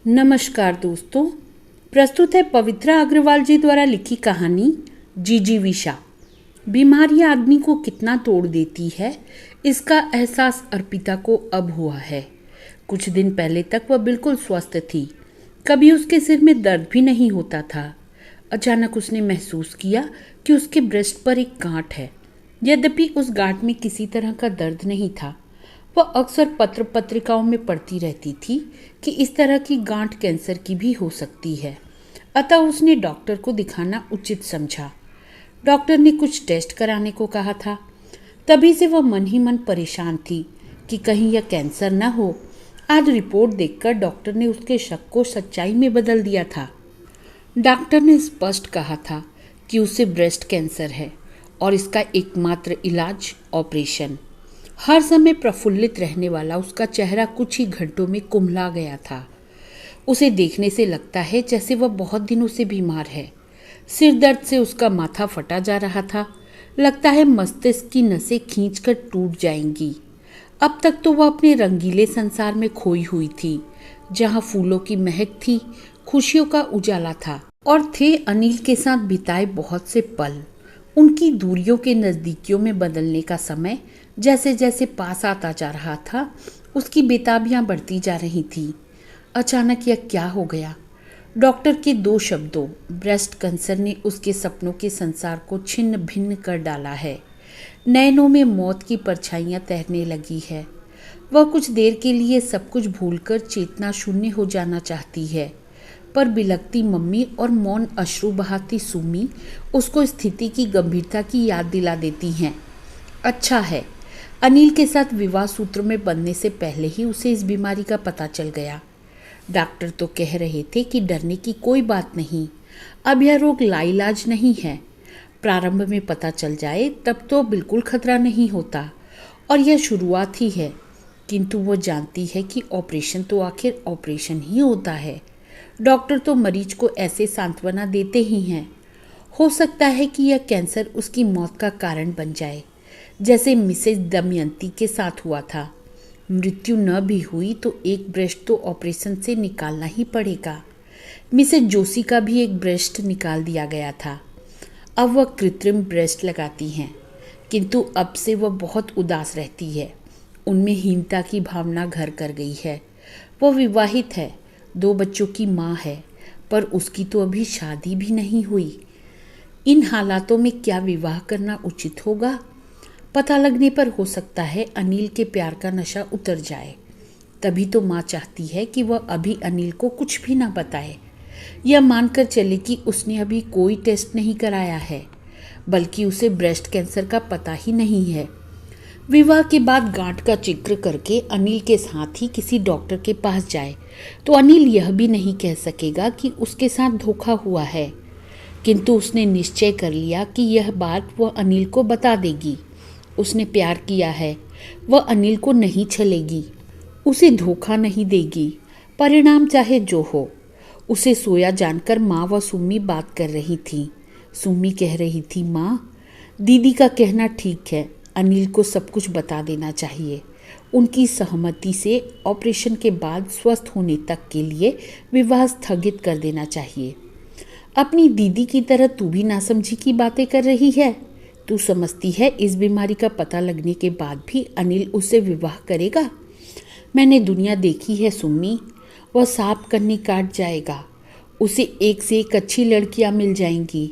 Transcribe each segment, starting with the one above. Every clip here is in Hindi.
नमस्कार दोस्तों, प्रस्तुत है पवित्रा अग्रवाल जी द्वारा लिखी कहानी जिजीविषा। बीमारी आदमी को कितना तोड़ देती है, इसका एहसास अर्पिता को अब हुआ है। कुछ दिन पहले तक वह बिल्कुल स्वस्थ थी, कभी उसके सिर में दर्द भी नहीं होता था। अचानक उसने महसूस किया कि उसके ब्रेस्ट पर एक गांठ है। यद्यपि उस गांठ में किसी तरह का दर्द नहीं था। वह अक्सर पत्र पत्रिकाओं में पढ़ती रहती थी कि इस तरह की गांठ कैंसर की भी हो सकती है। अतः उसने डॉक्टर को दिखाना उचित समझा। डॉक्टर ने कुछ टेस्ट कराने को कहा था। तभी से वह मन ही मन परेशान थी कि कहीं यह कैंसर न हो। आज रिपोर्ट देखकर डॉक्टर ने उसके शक को सच्चाई में बदल दिया था। डॉक्टर ने स्पष्ट कहा था कि उसे ब्रेस्ट कैंसर है और इसका एकमात्र इलाज ऑपरेशन। हर समय प्रफुल्लित रहने वाला उसका चेहरा कुछ ही घंटों में कुम्हला गया था। उसे देखने से लगता है जैसे वह बहुत दिनों से बीमार है। सिर दर्द से उसका माथा फटा जा रहा था। लगता है मस्तिष्क की नसें खींचकर टूट जाएंगी। अब तक तो वह अपने रंगीले संसार में खोई हुई थी, जहां फूलों की महक थी, खुशियों का उजाला था और थे अनिल के साथ बिताए बहुत से पल। उनकी दूरियों के नज़दीकियों में बदलने का समय जैसे जैसे पास आता जा रहा था, उसकी बेताबियां बढ़ती जा रही थी। अचानक यह क्या हो गया? डॉक्टर के दो शब्दों ब्रेस्ट कैंसर ने उसके सपनों के संसार को छिन्न भिन्न कर डाला है। नैनों में मौत की परछाइयां तैरने लगी है। वह कुछ देर के लिए सब कुछ भूलकर चेतना शून्य हो जाना चाहती है, पर बिलखती मम्मी और मौन अश्रु बहाती सुमी उसको स्थिति की गंभीरता की याद दिला देती हैं। अच्छा है, अनिल के साथ विवाह सूत्र में बंधने से पहले ही उसे इस बीमारी का पता चल गया। डॉक्टर तो कह रहे थे कि डरने की कोई बात नहीं, अब यह रोग लाइलाज नहीं है। प्रारंभ में पता चल जाए तब तो बिल्कुल खतरा नहीं होता, और यह शुरुआत ही है। किंतु वो जानती है कि ऑपरेशन तो आखिर ऑपरेशन ही होता है। डॉक्टर तो मरीज को ऐसे सांत्वना देते ही हैं। हो सकता है कि यह कैंसर उसकी मौत का कारण बन जाए, जैसे मिसेज दमयंती के साथ हुआ था। मृत्यु न भी हुई तो एक ब्रेस्ट तो ऑपरेशन से निकालना ही पड़ेगा। मिसेज जोशी का भी एक ब्रेस्ट निकाल दिया गया था। अब वह कृत्रिम ब्रेस्ट लगाती हैं, किंतु अब से वह बहुत उदास रहती है। उनमें हीनता की भावना घर कर गई है। वह विवाहित है, 2 बच्चों की माँ है, पर उसकी तो अभी शादी भी नहीं हुई। इन हालातों में क्या विवाह करना उचित होगा? पता लगने पर हो सकता है अनिल के प्यार का नशा उतर जाए। तभी तो माँ चाहती है कि वह अभी अनिल को कुछ भी ना बताए। यह मानकर चले कि उसने अभी कोई टेस्ट नहीं कराया है, बल्कि उसे ब्रेस्ट कैंसर का पता ही नहीं है। विवाह के बाद गांठ का जिक्र करके अनिल के साथ ही किसी डॉक्टर के पास जाए तो अनिल यह भी नहीं कह सकेगा कि उसके साथ धोखा हुआ है। किंतु उसने निश्चय कर लिया कि यह बात वह अनिल को बता देगी। उसने प्यार किया है, वह अनिल को नहीं छलेगी, उसे धोखा नहीं देगी, परिणाम चाहे जो हो। उसे सोया जानकर माँ व सुम्मी बात कर रही थी। सुम्मी कह रही थी, माँ, दीदी का कहना ठीक है, अनिल को सब कुछ बता देना चाहिए। उनकी सहमति से ऑपरेशन के बाद स्वस्थ होने तक के लिए विवाह स्थगित कर देना चाहिए। अपनी दीदी की तरह तू भी नासमझी की बातें कर रही है। तू समझती है इस बीमारी का पता लगने के बाद भी अनिल उससे विवाह करेगा? मैंने दुनिया देखी है सुम्मी, वह सांप कन्नी काट जाएगा। उसे एक से एक अच्छी लड़कियां मिल जाएंगी,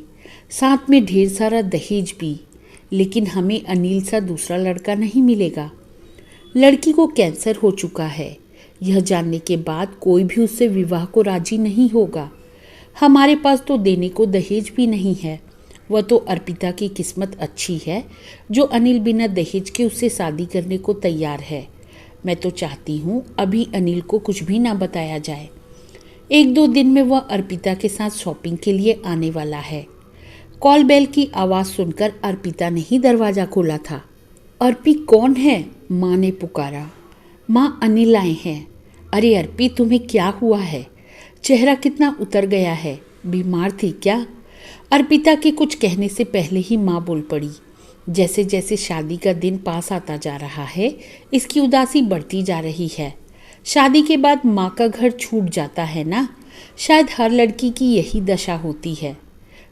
साथ में ढेर सारा दहेज भी, लेकिन हमें अनिल सा दूसरा लड़का नहीं मिलेगा। लड़की को कैंसर हो चुका है, यह जानने के बाद कोई भी उससे विवाह को राजी नहीं होगा। हमारे पास तो देने को दहेज भी नहीं है। वह तो अर्पिता की किस्मत अच्छी है जो अनिल बिना दहेज के उससे शादी करने को तैयार है। मैं तो चाहती हूँ अभी अनिल को कुछ भी ना बताया जाए। 1-2 दिन में वह अर्पिता के साथ शॉपिंग के लिए आने वाला है। कॉल बेल की आवाज़ सुनकर अर्पिता ने ही दरवाज़ा खोला था। अर्पी कौन है? माँ ने पुकारा। माँ, अनिल आए हैं। अरे अर्पी, तुम्हें क्या हुआ है? चेहरा कितना उतर गया है, बीमार थी क्या? अर्पिता के कुछ कहने से पहले ही माँ बोल पड़ी। जैसे जैसे शादी का दिन पास आता जा रहा है, इसकी उदासी बढ़ती जा रही है। शादी के बाद माँ का घर छूट जाता है ना, शायद हर लड़की की यही दशा होती है।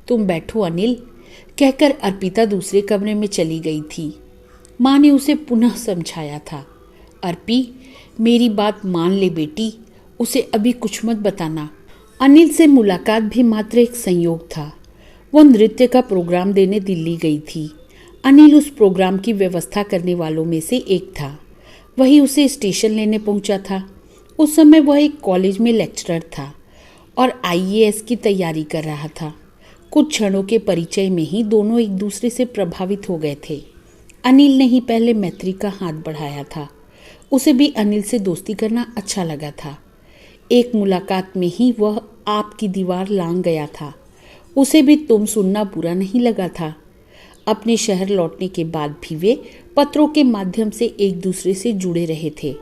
तुम बैठो अनिल, कहकर अर्पिता दूसरे कमरे में चली गई थी। माँ ने उसे पुनः समझाया था, अर्पी मेरी बात मान ले बेटी, उसे अभी कुछ मत बताना। अनिल से मुलाकात भी मात्र एक संयोग था। वो नृत्य का प्रोग्राम देने दिल्ली गई थी। अनिल उस प्रोग्राम की व्यवस्था करने वालों में से एक था। वही उसे स्टेशन लेने पहुंचा था। उस समय वह एक कॉलेज में लेक्चरर था और आईएएस की तैयारी कर रहा था। कुछ क्षणों के परिचय में ही दोनों एक दूसरे से प्रभावित हो गए थे। अनिल ने ही पहले मैत्री का हाथ बढ़ाया था। उसे भी अनिल से दोस्ती करना अच्छा लगा था। एक मुलाकात में ही वह आपकी दीवार लांघ गया था। उसे भी तुम सुनना बुरा नहीं लगा था। अपने शहर लौटने के बाद भी वे पत्रों के माध्यम से एक दूसरे से जुड़े रहे थे।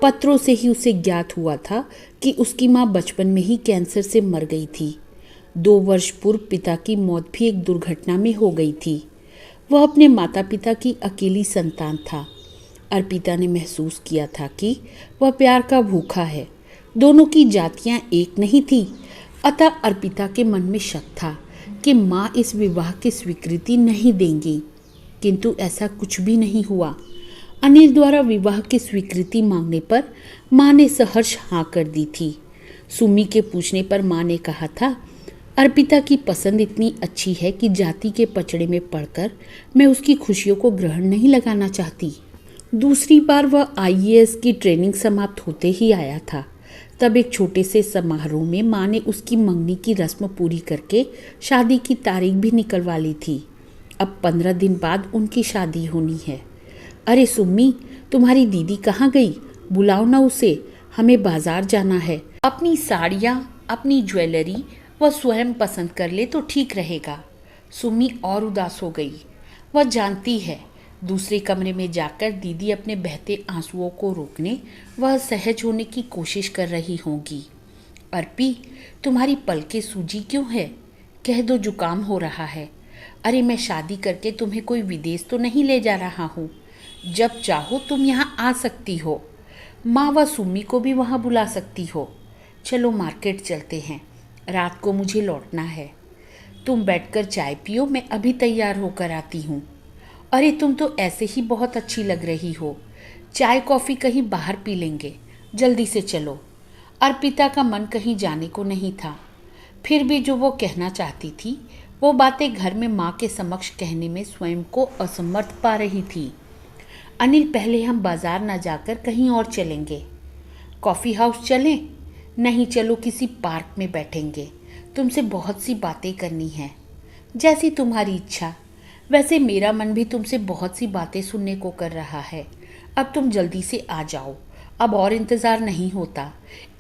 पत्रों से ही उसे ज्ञात हुआ था कि उसकी माँ बचपन में ही कैंसर से मर गई थी। 2 वर्ष पूर्व पिता की मौत भी एक दुर्घटना में हो गई थी। वह अपने माता पिता की अकेली संतान था। अर्पिता ने महसूस किया था कि वह प्यार का भूखा है। दोनों की जातियां एक नहीं थी, अतः अर्पिता के मन में शक था कि माँ इस विवाह की स्वीकृति नहीं देंगी, किंतु ऐसा कुछ भी नहीं हुआ। अनिल द्वारा विवाह की स्वीकृति मांगने पर माँ ने सहर्ष हाँ कर दी थी। सुमी के पूछने पर माँ ने कहा था, अर्पिता की पसंद इतनी अच्छी है कि जाति के पचड़े में पड़कर मैं उसकी खुशियों को ग्रहण नहीं लगाना चाहती। दूसरी बार वह आईएएस की ट्रेनिंग समाप्त होते ही आया था। तब एक छोटे से समारोह में माँ ने उसकी मंगनी की रस्म पूरी करके शादी की तारीख भी निकलवा ली थी। अब 15 दिन बाद उनकी शादी होनी है। अरे सुम्मी, तुम्हारी दीदी कहाँ गई? बुलाओ ना उसे, हमें बाजार जाना है। अपनी साड़ियाँ, अपनी ज्वेलरी वह स्वयं पसंद कर ले तो ठीक रहेगा। सुम्मी और उदास हो गई। वह जानती है दूसरे कमरे में जाकर दीदी अपने बहते आंसुओं को रोकने वह सहज होने की कोशिश कर रही होगी। अर्पी, तुम्हारी पलकें सूजी क्यों है? कह दो जुकाम हो रहा है। अरे मैं शादी करके तुम्हें कोई विदेश तो नहीं ले जा रहा हूँ। जब चाहो तुम यहाँ आ सकती हो। माँ व सुम्मी को भी वहाँ बुला सकती हो। चलो मार्केट चलते हैं, रात को मुझे लौटना है। तुम बैठकर चाय पियो, मैं अभी तैयार होकर आती हूँ। अरे तुम तो ऐसे ही बहुत अच्छी लग रही हो। चाय कॉफ़ी कहीं बाहर पी लेंगे, जल्दी से चलो। अर्पिता का मन कहीं जाने को नहीं था। फिर भी जो वो कहना चाहती थी वो बातें घर में माँ के समक्ष कहने में स्वयं को असमर्थ पा रही थी। अनिल, पहले हम बाजार न जाकर कहीं और चलेंगे। कॉफ़ी हाउस चलें? नहीं, चलो किसी पार्क में बैठेंगे। तुमसे बहुत सी बातें करनी हैं। जैसी तुम्हारी इच्छा। वैसे मेरा मन भी तुमसे बहुत सी बातें सुनने को कर रहा है। अब तुम जल्दी से आ जाओ, अब और इंतज़ार नहीं होता।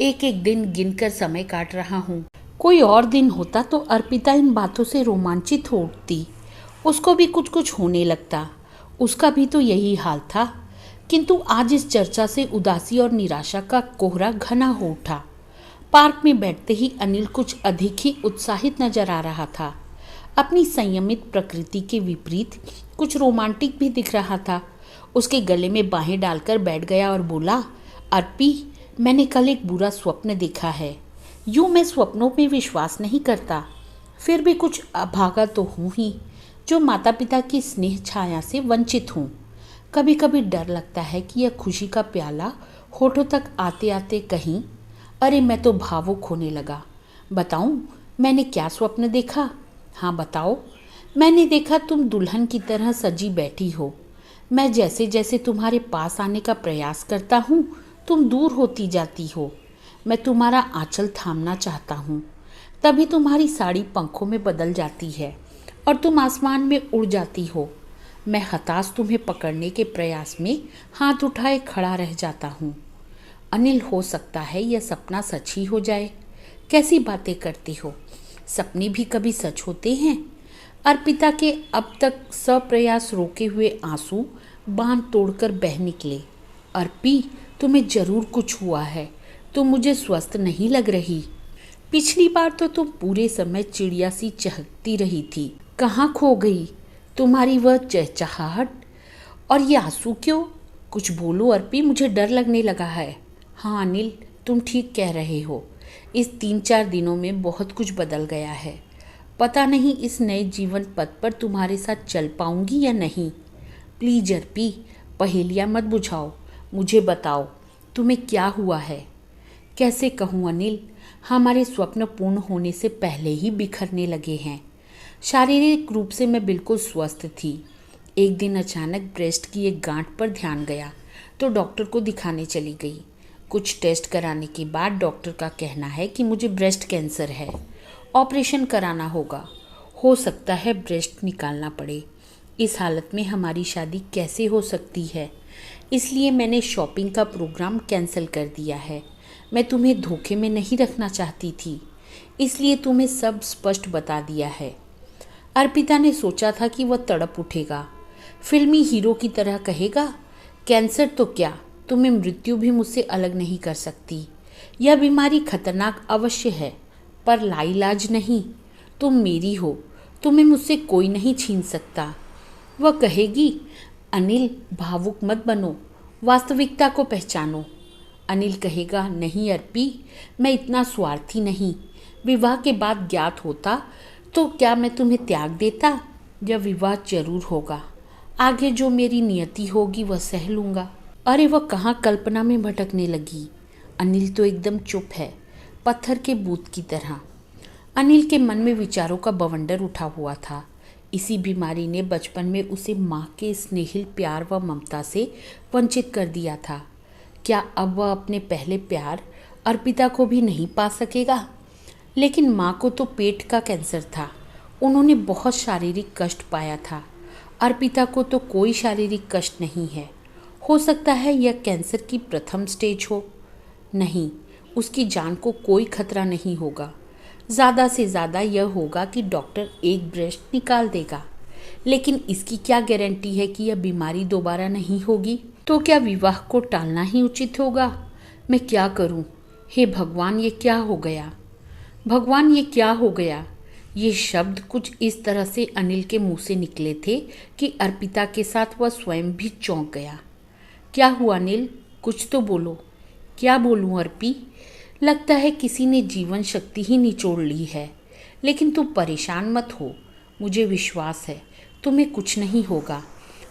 एक एक दिन गिनकर समय काट रहा हूँ। कोई और दिन होता तो अर्पिता इन बातों से रोमांचित हो उठती। उसको भी कुछ कुछ होने लगता। उसका भी तो यही हाल था। किंतु आज इस चर्चा से उदासी और निराशा का कोहरा घना हो उठा। पार्क में बैठते ही अनिल कुछ अधिक ही उत्साहित नजर आ रहा था। अपनी संयमित प्रकृति के विपरीत कुछ रोमांटिक भी दिख रहा था। उसके गले में बाहें डालकर बैठ गया और बोला, अर्पी, मैंने कल एक बुरा स्वप्न देखा है। यूँ मैं स्वप्नों में विश्वास नहीं करता, फिर भी कुछ अभागा तो हूँ ही, जो माता पिता की स्नेह छाया से वंचित हूँ। कभी कभी डर लगता है कि यह खुशी का प्याला होठों तक आते आते कहीं। अरे मैं तो भावुक होने लगा। बताऊँ मैंने क्या स्वप्न देखा? हाँ बताओ। मैंने देखा तुम दुल्हन की तरह सजी बैठी हो। मैं जैसे जैसे तुम्हारे पास आने का प्रयास करता हूँ तुम दूर होती जाती हो। मैं तुम्हारा आंचल थामना चाहता हूँ, तभी तुम्हारी साड़ी पंखों में बदल जाती है और तुम आसमान में उड़ जाती हो। मैं हताश तुम्हें पकड़ने के प्रयास में हाथ उठाए खड़ा रह जाता हूँ। अनिल, हो सकता है यह सपना सच ही हो जाए। कैसी बातें करती हो? सपने भी कभी सच होते हैं। अर्पिता के अब तक सप्रयास रोके हुए आंसू बांध तोड़कर बह निकले। अर्पी, तुम्हें जरूर कुछ हुआ है। तुम मुझे स्वस्थ नहीं लग रही। पिछली बार तो तुम पूरे समय चिड़िया सी चहकती रही थी। कहाँ खो गई तुम्हारी वह चहचहाहट? और ये आंसू क्यों? कुछ बोलो अर्पी, मुझे डर लगने लगा है। हाँ अनिल, तुम ठीक कह रहे हो। इस 3-4 दिनों में बहुत कुछ बदल गया है। पता नहीं इस नए जीवन पथ पर तुम्हारे साथ चल पाऊंगी या नहीं। प्लीज अर्पी, पहेलियाँ मत बुझाओ, मुझे बताओ तुम्हें क्या हुआ है। कैसे कहूँ अनिल, हमारे स्वप्न पूर्ण होने से पहले ही बिखरने लगे हैं। शारीरिक रूप से मैं बिल्कुल स्वस्थ थी। एक दिन अचानक ब्रेस्ट की एक गांठ पर ध्यान गया तो डॉक्टर को दिखाने चली गई। कुछ टेस्ट कराने के बाद डॉक्टर का कहना है कि मुझे ब्रेस्ट कैंसर है, ऑपरेशन कराना होगा। हो सकता है ब्रेस्ट निकालना पड़े। इस हालत में हमारी शादी कैसे हो सकती है। इसलिए मैंने शॉपिंग का प्रोग्राम कैंसिल कर दिया है। मैं तुम्हें धोखे में नहीं रखना चाहती थी, इसलिए तुम्हें सब स्पष्ट बता दिया है। अर्पिता ने सोचा था कि वह तड़प उठेगा, फिल्मी हीरो की तरह कहेगा, कैंसर तो क्या, तुम्हें मृत्यु भी मुझसे अलग नहीं कर सकती। यह बीमारी खतरनाक अवश्य है, पर लाइलाज नहीं। तुम मेरी हो, तुम्हें मुझसे कोई नहीं छीन सकता। वह कहेगी, अनिल भावुक मत बनो, वास्तविकता को पहचानो। अनिल कहेगा, नहीं अर्पी, मैं इतना स्वार्थी नहीं। विवाह के बाद ज्ञात होता तो क्या मैं तुम्हें त्याग देता। यह विवाह जरूर होगा, आगे जो मेरी नियति होगी वह सह लूँगा। अरे वह कहाँ कल्पना में भटकने लगी। अनिल तो एकदम चुप है, पत्थर के बूत की तरह। अनिल के मन में विचारों का बवंडर उठा हुआ था। इसी बीमारी ने बचपन में उसे माँ के स्नेहिल प्यार व ममता से वंचित कर दिया था। क्या अब वह अपने पहले प्यार अर्पिता को भी नहीं पा सकेगा। लेकिन माँ को तो पेट का कैंसर था, उन्होंने बहुत शारीरिक कष्ट पाया था। अर्पिता को तो कोई शारीरिक कष्ट नहीं है। हो सकता है यह कैंसर की प्रथम स्टेज हो। नहीं, उसकी जान को कोई खतरा नहीं होगा। ज़्यादा से ज़्यादा यह होगा कि डॉक्टर एक ब्रेस्ट निकाल देगा। लेकिन इसकी क्या गारंटी है कि यह बीमारी दोबारा नहीं होगी। तो क्या विवाह को टालना ही उचित होगा। मैं क्या करूं? हे भगवान, ये क्या हो गया। भगवान, ये क्या हो गया। ये शब्द कुछ इस तरह से अनिल के मुंह से निकले थे कि अर्पिता के साथ वह स्वयं भी चौंक गया। क्या हुआ अनिल, कुछ तो बोलो। क्या बोलूं अर्पी, लगता है किसी ने जीवन शक्ति ही निचोड़ ली है। लेकिन तुम परेशान मत हो, मुझे विश्वास है तुम्हें कुछ नहीं होगा।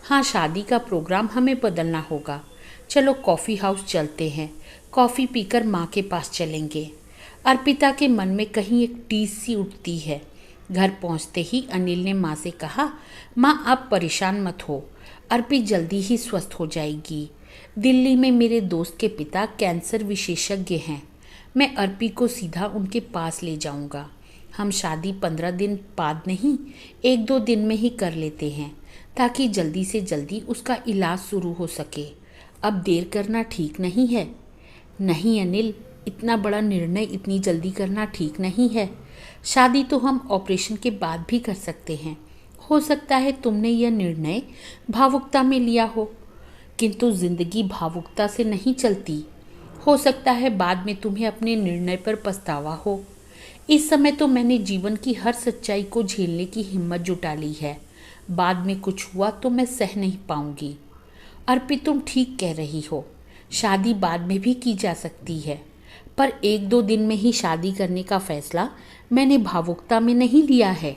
हाँ, शादी का प्रोग्राम हमें बदलना होगा। चलो कॉफ़ी हाउस चलते हैं, कॉफ़ी पीकर माँ के पास चलेंगे। अर्पिता के मन में कहीं एक टीस सी उठती है। घर पहुंचते ही अनिल ने माँ से कहा, माँ आप परेशान मत हो, अर्पी जल्दी ही स्वस्थ हो जाएगी। दिल्ली में मेरे दोस्त के पिता कैंसर विशेषज्ञ हैं। मैं अर्पी को सीधा उनके पास ले जाऊंगा। हम शादी 15 दिन बाद नहीं, 1-2 दिन में ही कर लेते हैं, ताकि जल्दी से जल्दी उसका इलाज शुरू हो सके। अब देर करना ठीक नहीं है। नहीं अनिल, इतना बड़ा निर्णय इतनी जल्दी करना ठीक नहीं है। शादी तो हम ऑपरेशन के बाद भी कर सकते हैं। हो सकता है तुमने यह निर्णय भावुकता में लिया हो, किंतु जिंदगी भावुकता से नहीं चलती। हो सकता है बाद में तुम्हें अपने निर्णय पर पछतावा हो। इस समय तो मैंने जीवन की हर सच्चाई को झेलने की हिम्मत जुटा ली है। बाद में कुछ हुआ तो मैं सह नहीं पाऊंगी। अर्पी, तुम ठीक कह रही हो, शादी बाद में भी की जा सकती है, पर 1-2 दिन में ही शादी करने का फैसला मैंने भावुकता में नहीं लिया है।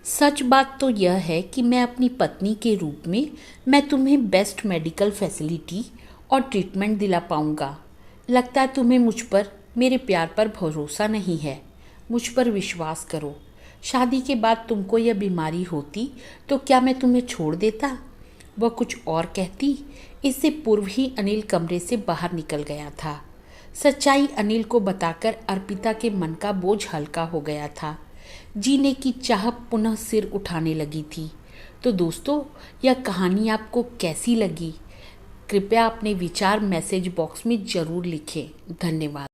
सच बात तो यह है कि मैं अपनी पत्नी के रूप में मैं तुम्हें बेस्ट मेडिकल फैसिलिटी और ट्रीटमेंट दिला पाऊंगा। लगता है तुम्हें मुझ पर, मेरे प्यार पर भरोसा नहीं है। मुझ पर विश्वास करो। शादी के बाद तुमको यह बीमारी होती तो क्या मैं तुम्हें छोड़ देता। वह कुछ और कहती, इससे पूर्व ही अनिल कमरे से बाहर निकल गया था। सच्चाई अनिल को बताकर अर्पिता के मन का बोझ हल्का हो गया था। जीने की चाह पुनः सिर उठाने लगी थी। तो दोस्तों, यह कहानी आपको कैसी लगी? कृपया अपने विचार मैसेज बॉक्स में ज़रूर लिखें। धन्यवाद।